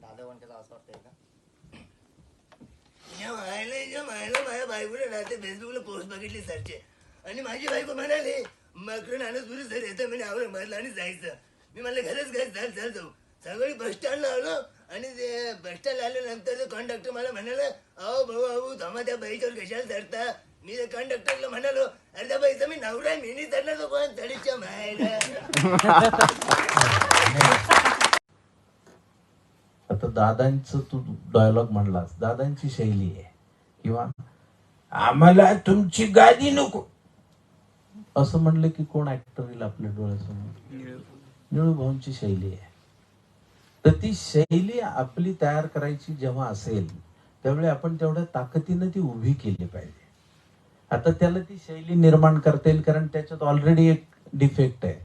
दादा म्हणतात असं वाटतंय का? माझ्या बायकोने रात्री फेसबुकला पोस्ट बघितली सरचे आणि माझी बायको म्हणाली मकरून आणत सुरू सर येतं म्हणे औरंगाबादला आणि जायचं. मी म्हणलं खरंच काय चाल चाल जाऊ. सगळी बस स्टँडला आलो आणि ते बस स्टँड आल्यानंतर ते कंडक्टर मला म्हणाला अहो भाऊ थांबा त्या बाईच्यावर कशाला चढता. मी त्या कंडक्टरला म्हणालो अरे त्या बाईचा मी नवरा मी नाही चढणार तो कोण चढीच्या मायला. आता दादांचं तू डायलॉग म्हणलास, दादांची शैली आहे किंवा आम्हाला तुमची गादी नको असं म्हणलं की कोण ऍक्टर येईल आपल्या डोळ्यासमोर? निळू भाऊंची शैली आहे. तर ती शैली आपली तयार करायची जेव्हा असेल त्यावेळी आपण तेवढ्या ताकदीनं ती उभी केली पाहिजे. आता त्याला ती शैली निर्माण करता येईल कारण त्याच्यात ऑलरेडी एक डिफेक्ट आहे.